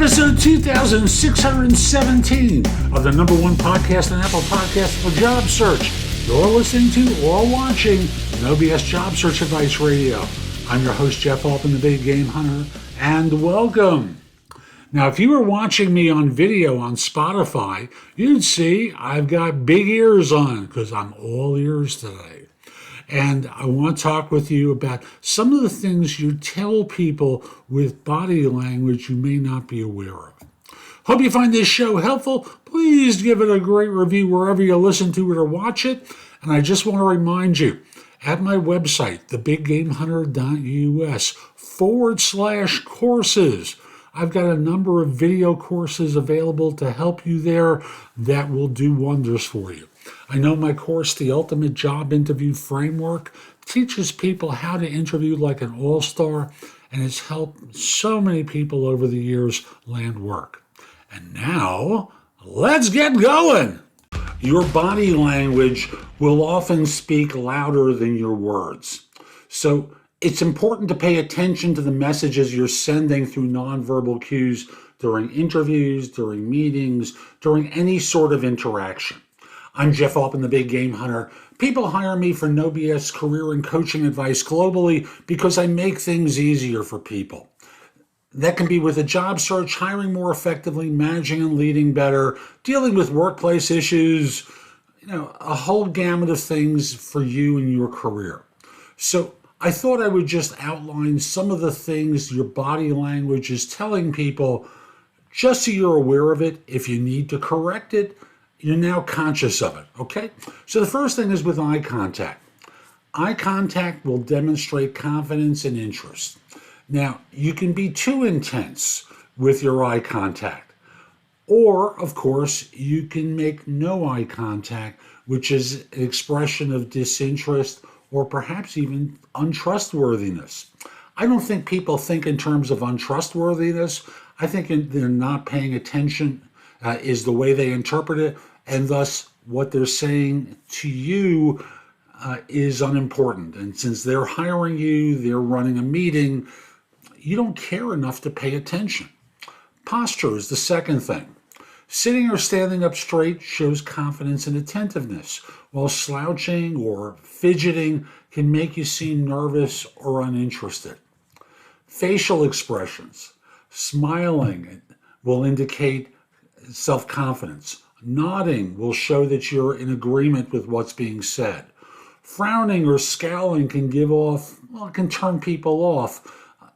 episode 2617 of the number one podcast on Apple Podcasts for job search. You're listening to or watching No BS Job Search Advice Radio. I'm your host, Jeff Altman, the Big Game Hunter, and welcome. Now, if you were watching me on video on Spotify, you'd see I've got big ears on because I'm all ears today. And I want to talk with you about some of the things you tell people with body language you may not be aware of. Hope you find this show helpful. Please give it a great review wherever you listen to it or watch it. And I just want to remind you, at my website, thebiggamehunter.us/courses, I've got a number of video courses available to help you there that will do wonders for you. I know my course, The Ultimate Job Interview Framework, teaches people how to interview like an all-star, and it's helped so many people over the years land work. And now, let's get going. Your body language will often speak louder than your words. So it's important to pay attention to the messages you're sending through nonverbal cues during interviews, during meetings, during any sort of interaction. I'm Jeff Altman, the Big Game Hunter. People hire me for no BS career and coaching advice globally because I make things easier for people. That can be with a job search, hiring more effectively, managing and leading better, dealing with workplace issues, a whole gamut of things for you and your career. So I thought I would just outline some of the things your body language is telling people just so you're aware of it. If you need to correct it, you're now conscious of it, okay? So the first thing is with eye contact. Eye contact will demonstrate confidence and interest. Now, you can be too intense with your eye contact. Or, of course, you can make no eye contact, which is an expression of disinterest or perhaps even untrustworthiness. I don't think people think in terms of untrustworthiness. I think they're not paying attention is the way they interpret it, and thus what they're saying to you is unimportant. And since they're hiring you, they're running a meeting, you don't care enough to pay attention. Posture is the second thing. Sitting or standing up straight shows confidence and attentiveness, while slouching or fidgeting can make you seem nervous or uninterested. Facial expressions. Smiling will indicate self-confidence. Nodding will show that you're in agreement with what's being said. Frowning or scowling can can turn people off.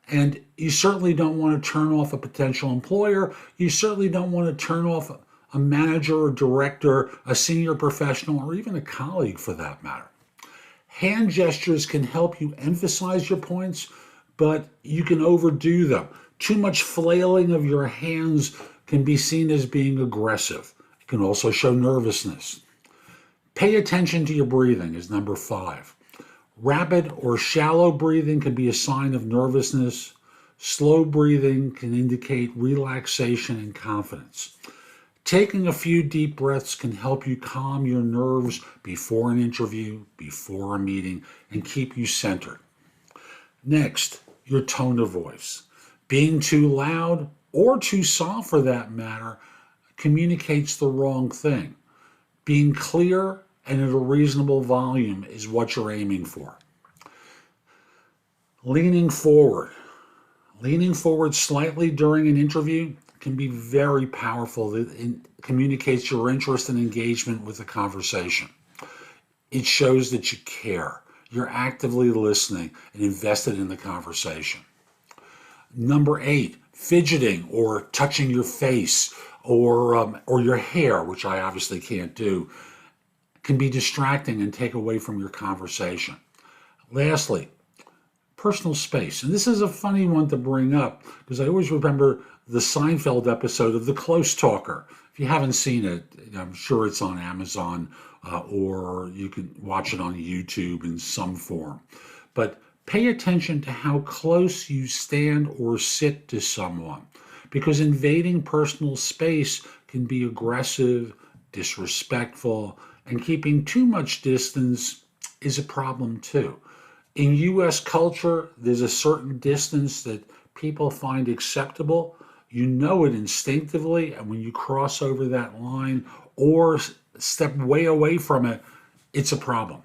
And you certainly don't want to turn off a potential employer. You certainly don't want to turn off a manager or director, a senior professional, or even a colleague for that matter. Hand gestures can help you emphasize your points, but you can overdo them. Too much flailing of your hands can be seen as being aggressive. It can also show nervousness. Pay attention to your breathing is number 5. Rapid or shallow breathing can be a sign of nervousness. Slow breathing can indicate relaxation and confidence. Taking a few deep breaths can help you calm your nerves before an interview, before a meeting, and keep you centered. Next, your tone of voice. Being too loud or too soft for that matter communicates the wrong thing. Being clear and at a reasonable volume is what you're aiming for. Leaning forward. Leaning forward slightly during an interview can be very powerful. It communicates your interest and engagement with the conversation. It shows that you care. You're actively listening and invested in the conversation. Number 8, fidgeting or touching your face or your hair, which I obviously can't do, can be distracting and take away from your conversation. Lastly, personal space. And this is a funny one to bring up because I always remember the Seinfeld episode of The Close Talker. If you haven't seen it, I'm sure it's on Amazon or you can watch it on YouTube in some form. But pay attention to how close you stand or sit to someone because invading personal space can be aggressive, disrespectful, and keeping too much distance is a problem too. In U.S. culture, there's a certain distance that people find acceptable, You know it instinctively, and when you cross over that line or step way away from it, it's a problem.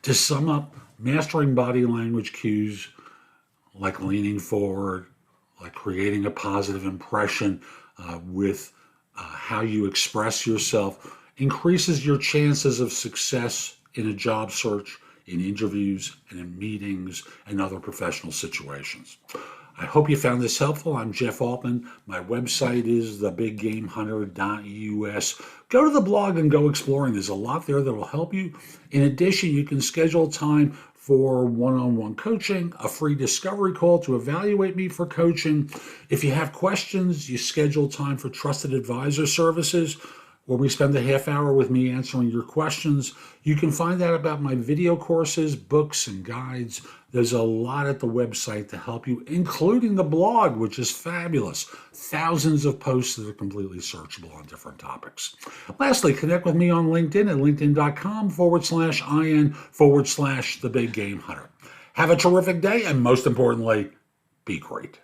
To sum up, mastering body language cues like leaning forward, like creating a positive impression with how you express yourself, increases your chances of success in a job search, in interviews, and in meetings and other professional situations. I hope you found this helpful. I'm Jeff Altman. My website is thebiggamehunter.us. Go to the blog and go exploring. There's a lot there that will help you. In addition, you can schedule time for one-on-one coaching, a free discovery call to evaluate me for coaching. If you have questions, you schedule time for trusted advisor services, where we spend a half hour with me answering your questions. You can find out about my video courses, books, and guides. There's a lot at the website to help you, including the blog, which is fabulous. Thousands of posts that are completely searchable on different topics. Lastly, connect with me on LinkedIn at linkedin.com/IN/The Big Game Hunter. Have a terrific day, and most importantly, be great.